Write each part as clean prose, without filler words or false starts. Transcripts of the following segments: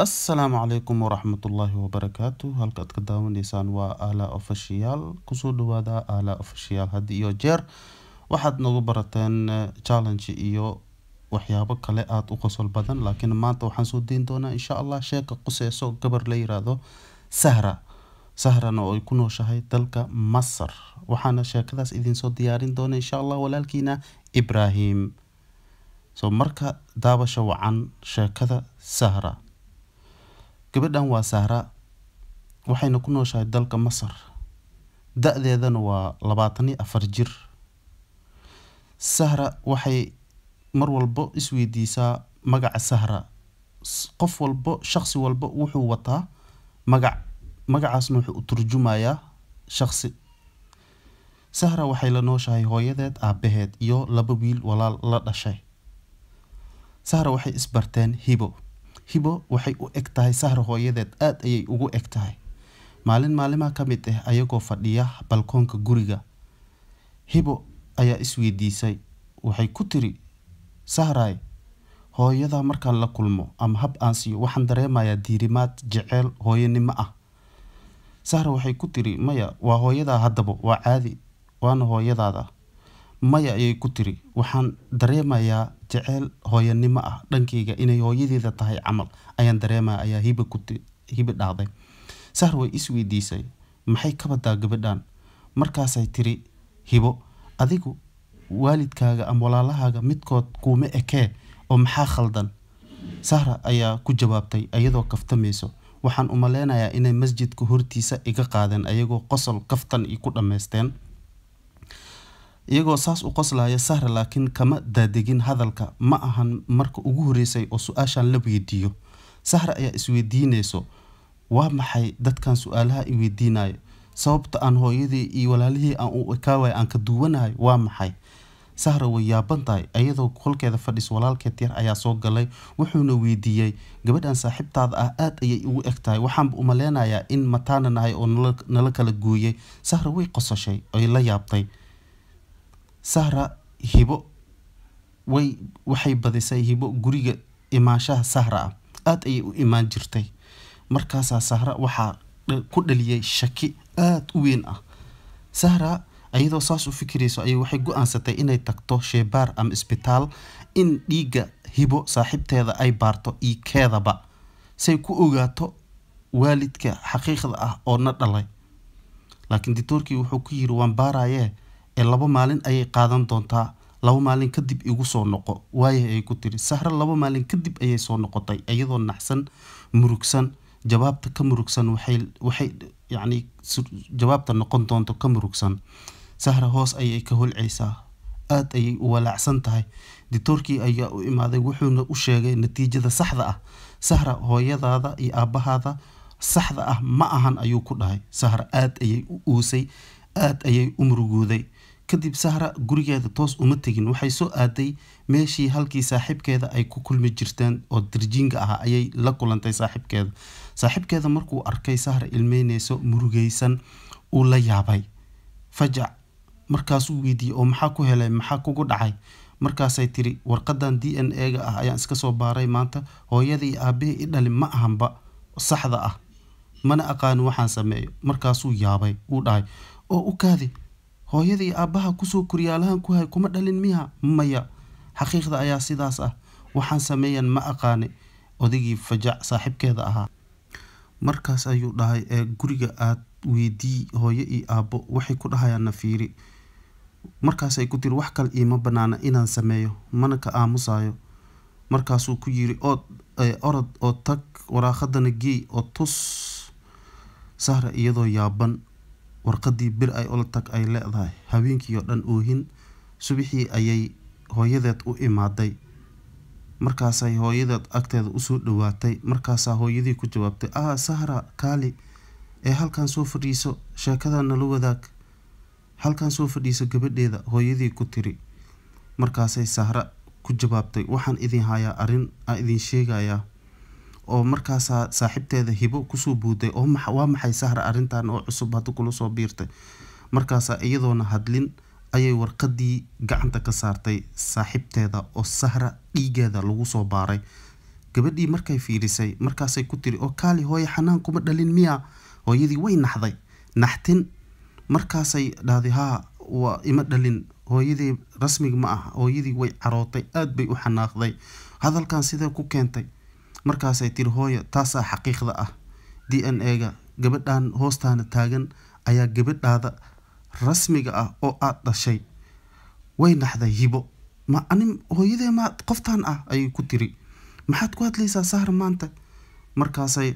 السلام عليكم ورحمة الله وبركاته. halkaad ka daawanaysaan waa Ala Official. kusoo dhawaada Ala Official. had iyo jeer waxaad nagu barateen challenge iyo waxyaabo kale aad u qosol badan, laakiin maanta waxaan soo deyn doonaa insha Allah sheeko qusayso gabar la yiraahdo Sahrana oo ay ku nooshahay dalka Masar. waxaana sheekadaas idin soo diyaarin doona insha Allah walaalkiina Ibrahim. marka daawasho wacan sheekada Sahra. gabadhan waa Sahra, waxayna ku nooshahay dalka Masar. da'deedana waa 24 jir. Sahra waxay mar walba isweydiisaa magaca Sahra. qof walba, shakhsi walba wuxuu wataa magacaasna wuxuu u turjumayaa shakhsi. Sahra waxay la nooshahay hooyadeed, aabaheed iyo laba wiil walaal la dhashay. Sahra waxay isbarteen Hibo waxay u eg tahay Sahra hooyadeed, aad ayay ugu eg tahay. maalimaha ka mid ah ayagoo fadhiya balkoonka guriga, Hibo ayaa isweydiisay. waxay ku tiri, Sahraay, hooyada markaan la kulmo ama hab aan siiyo waxaan dareemayaa diirimaad jecel hooyanimo ah. Sahra waxay ku tiri, maya, waa hooyadaa haddaba, waa caadi, waana hooyadaada. maya ayay ku tiri, waxaan dareemayaa jecel hooyanimo ah dhankayga, inay hooyadeeda tahay camal ayaan dareemaya, ayaa Hibo dhahday. Sahra way isweydiisay, maxay ka badaa gabadhan? markaasay tiri Hibo, adigu waalidkaaga ama walaalahaaga midkood kuuma ekee oo maxaa khaldan? Sahra ayaa ku jawaabtay iyadoo kaftamayso, waxaan u maleynayaa inay masjidka hortiisa iga qaadeen ayagoo qosol kaftan ku dhameysteen. iyagoo saas u qoslaya Sahra laakiin kama daadegin hadalka. ma ahan marka ugu horeysay oo su'aashan la weydiiyo. Sahra ayaa isweydiinayso, waa maxay dadkan su'aalaha i weydiinayo? sababta aan hooyadii iyo walaalihii aan u ekaaway aan ka duwanahay waa maxay? Sahra way yaaban tahay. iyadoo qolkeeda fadhiso, walaalkeed yar ayaa soo galay, wuxuuna weydiiyey, gabadhan saaxiibtaada ah aad ayay ugu eg tahay, waxaan u maleynayaa in mataana nahay oo nala kala gooyay. Sahra way qosashay oo la yaabtay. Sahra Hibo waxay badisay Hibo guriga imaanshaha Sahra ah, aad ayay u imaan jirtay. markaasaa Sahra waxaa ku dhaliyay shaki aad u weyn ah. Sahra ayadoo saas u fikirayso ayay waxay go'aansatay inay tagto sheebaar ama isbitaal, in dhiiga Hibo saaxiibteeda ay baarto keedaba, say ku ogaato waalidka xaqiiqda ah oo na dhalay. laakiin doctorkii wuxuu ku yiri, waan baarayee 2 maalin ayay qaadan doontaa, 2 maalin kadib igu soo noqo. waaye ay ku tiri. Sahra 2 maalin kadib ayay soo noqotay iyadoo naxsan, murugsan. jawaabta ka murugsan waxay jawaabta noqon doonto ka murugsan. Sahra hoos ayay ka holcaysaa, aad ayay u walaacsan tahay. doctorkii ayaa u imaaday, wuxuuna u sheegay natiijada saxda ah. Sahra, hooyadaada iyo aabahaada saxda ah ma ahan ayuu ku dhahay. Sahra aad ayay u uusay, aad ayay u murugooday. kadib Sahra gurigeeda toos uma tegin, waxay soo aaday meeshii halkii saaxiibkeeda ay ku kulmi jirteen oo darjiinka ah ayay la kulantay saaxiibkeeda. markuu arkay Sahra ilmeynayso, murugaysan, uu la yaabay. fajac markaasuu weydiiyey, oo maxaa ku helay, maxaa kugu dhacay? markaasay tiri, warqadan DNA-ga ah ayaan iska soo baaray maanta, hooyadii iyo aabihii i dhalin ma ahanba saxda ah, mana aqaan waxaan sameeyo. markaasuu yaabay, uu dhahay, oo u kaadi, hooyadii iyo aabaha kusoo koryaalahan ku hay kuma dhalin miya? maya, xaqiiqda ayaa sidaas ah, waxaan sameeyan ma aqaani. odaygii fajac saaxiibkeeda ahaa markaas ayuu dhahay, guriga aad weydii hooyo iyo aabo waxay ku dhahayaan fiiri. markaasay ku tiri, wax kale iima banaana inaan sameeyo, mana ka aamusayo. markaasuu ku yiri, orod oo tag, waraaqadana geey oo tus. Sahra iyadoo yaaban, warqadii bir ay ula tag ay leedahay, habeenkii oo dhan oohin. subaxii ayay hooyadeed u imaaday. markaasay hooyadeed agteeda usoo dhawaatay. markaasaa hooyadii ku jawaabtay, Sahra kaali, halkan soo fadhiiso, sheekada nala wadaag, halkan soo fadhiiso gabadheeda. hooyadii ku tiri. markaasay Sahra ku jawaabtay, waxaan idin hayaa arrin aan idin sheegayaa. oo markaasaa saaxiibteeda Hibo kusoo buuday, oo waa maxay Sahra arrintan oo cusub hadda kula soo biirtay? markaasaa iyadoona hadlin ayay warqadii gacanta ka saartay saaxiibteeda oo Sahra dhiigeeda lagu soo baaray. gabadhii markay fiirisay markaasay ku tiri oo kaali hooyo xanaan kuma dhalin miya hooyadii way naxday naxtin markaasay dhahday haa waa ima dhalin hooyadii rasmiga ma ah hooyadii way carootay aad bay u xanaaqday hadalkan sidee ku keentay markaasay tiri hooyo taasaa xaqiiqda ah DNA-ga gabadhan hoostaana taagan ayaa gabadhaada rasmiga ah oo aad dhashay way naxday hibo ma anin hooyadee ma qoftaan ah ayay ku tiri maxaad ku hadlaysaa sahar maanta markaasay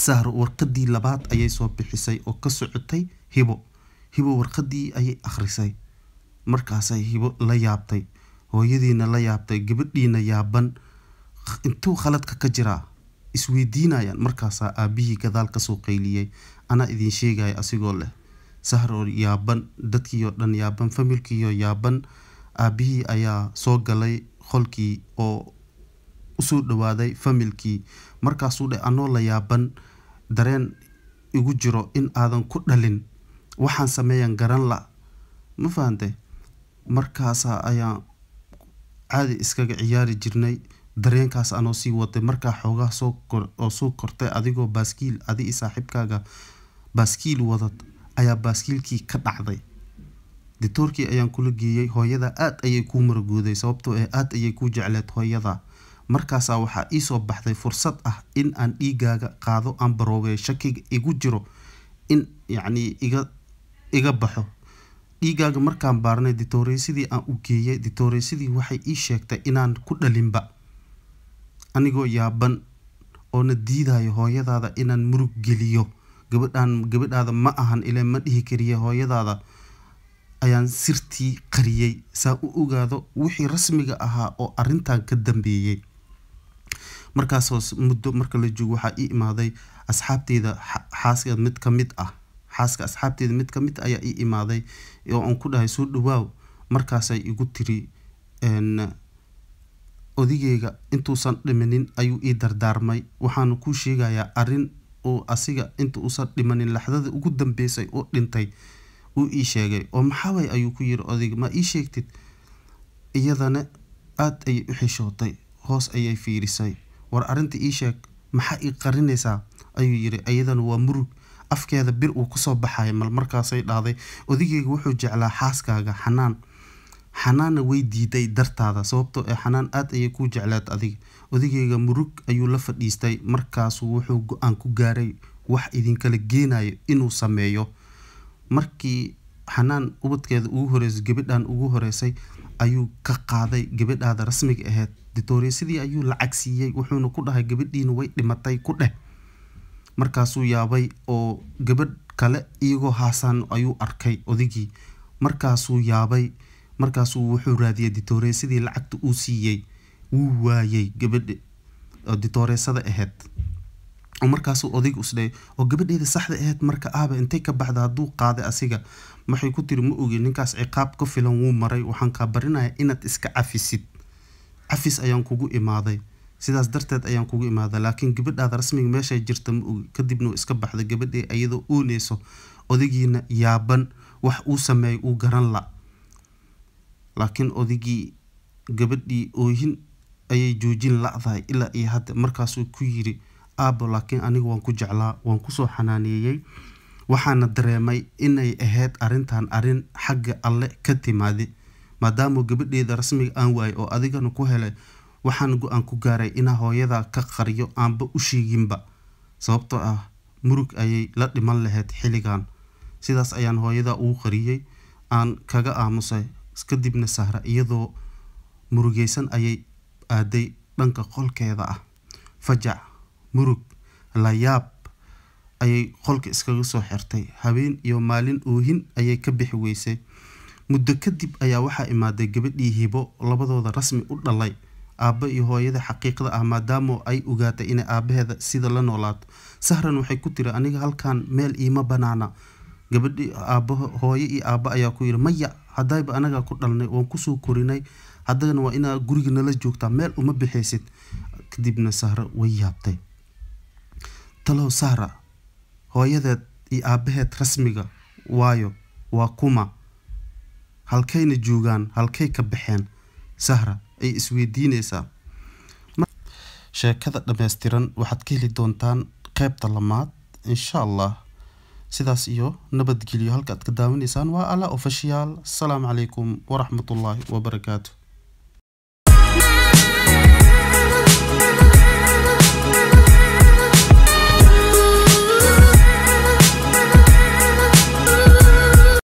sahar warqadii labaad ayay soo bixisay oo ka socotay hibo warqadii ayay akhrisay markaasay hibo la yaabtay hooyadiina la yaabtay gabadhiina yaaban intuu khaladka ka jiraa isweydiinayaan markaasaa aabihii gadaal ka soo qayliyay anaa idin sheegaya asigoo leh sahar oo yaaban dadkiioo dhan yaaban familkiioo yaaban aabihii ayaa soo galay qolkii oo usoo dhawaaday familkii markaasuu dheh anoo la yaaban dareen igu jiro in aadan ku dhalin waxaan sameeyan garan la ma fahantay markaasaa ayaan caadi iskaga ciyaari jirnay dareenkaas anoo sii watay markaa xoogaa soo kortay adigoo baaskiil adi saaxiibkaaga baaskiil wadad ayaa baaskiilkii ka dhacday ditoorkii ayaan kula geeyay hooyada aad ayay kuu maragooday sababtoo aad ayay kuu jecleed hooyada markaasaa waxaa ii soo baxday fursad ah in aan dhiigaaga qaado aan baroobeeyo shakiga igu jiro in yacni iga baxo dhiigaaga markaan baarnay ditooreesidii aan u geeyay ditooreesidii waxay ii sheegtay inaan ku dhalinba anigoo yaaban oona diidayo hooyadaada inaan murug geliyo gabadhaada ma ahan ilaa ma dhihi kariya hooyadaada ayaan sirtii qariyay saa u ogaado wixii rasmiga ahaa oo arintan ka dambeeyay markaas muddo marka la joogo waxaa ii imaaday asxaabteeda xaaska mid ka mid ah xaaska asxaabteeda mid ka mid ayaa ii imaaday oo aan ku dhahay soo dhawaaw markaasay igu tiri odigeyga intuusan dhimanin ayuu ii dardaarmay waxaana kuu sheegayaa arin oo asiga inta uusan dhimanin laxdada ugu dambeysay oo dhintay uu ii sheegay oo maxaaway ayuu ku yiri odayga ma ii sheegtid iyadana aad ayay u xishootay hoos ayay fiirisay war arinta ii sheeg maxaa ii qarinaysaa ayuu yiri iyadana waa murug afkeeda bir uu ku soo baxay markaasay dhahday odigeyga wuxuu jeclaa xaaskaaga xanaana way diiday dartaada sababtoo xanaan aad ayay ku jeclaad adiga odigeyga murug ayuu la fadhiistay markaasuu wuxuu go-aan ku gaaray wax idinkala geenayo inuu sameeyo markii xanaan ubadkeeda ugu horeysay gabadhan ugu horeysay ayuu ka qaaday gabadhaada rasmiga ahayd ditooreesidii ayuu lacag siiyey wuxuuna ku dhahay gabadhiina way dhimatay ku dheh markaasuu yaabay oo gabadh kale iyagoo haasaan ayuu arkay odigii markaasuu yaabay markaasuu wuxuu raadiyay ditooreesidii lacagta uu siiyey wuu waayay gabadha ditooreesada ahayd oo markaasuu odayga usdhay oo gabadheeda saxda ahayd marka aaba intay ka baxda hadduu qaaday asiga maxay ku tiri ma ogi ninkaas ciqaab ka filan wuu maray waxaan kaa barinaya inaad iska cafisid cafis ayaan kugu imaaday sidaas darteed ayaan kugu imaaday laakiin gabadhaada rasmiga meeshay jirta ma ogi kadibna iska baxday gabadhee iyadoo ooneyso odagiina yaaban wax uu sameeyay uu garan la laakiin odigii gabadhii oohin ayay joojin la'dahay ilaa iyo hadda markaasuu ku yiri aabo laakiin aniga waan ku jeclaa waan kusoo xanaaneeyey waxaana dareemay inay ahayd arintan arin xagga alle ka timaade maadaama gabadheeda rasmiga aan waayay oo adigana ku helay waxaan go-aan ku gaaray inaa hooyada ka qariyo aanba u sheeginba sababtoo ah murug ayay la dhiman lahayd xilligan sidaas ayaan hooyada ugu qariyey aan kaga aamusay kadibna sahra iyadoo murugaysan ayay aaday dhanka qolkeeda ah fajac murug la yaab ayay qolka iskaga soo xirtay habeen iyo maalin oohin ayay ka bixi weysay muddo kadib ayaa waxaa imaaday gabadhii hibo labadooda rasmi u dhalay aabba iyo hooyada xaqiiqda ah maadaama ay ogaatay inay aabaheeda sida la noolaato sahran waxay ku tiri aniga halkan meel iima banaana gabadhii hooyo iyo aabba ayaa ku yiri maya haddayba anaga ku dhalnay waan kusoo korinay haddana waa inaa guriga nala joogtaa meel uma bixaysid kadibna sahra way yaabtay talow sahra hooyadeed iyo aabaheed rasmiga waayo waa kuma halkayna joogaan halkay ka baxeen sahra ay isweydiinaysaa sheekada dhameystiran waxaad ka heli doontaan qaybta lamaad insha Allah. sidaas iyo nabadgelyo halka aad ka daawanaysaan waa Ala Official. Assalaamu calaykum waraxmatullaahi wabarakaatuh.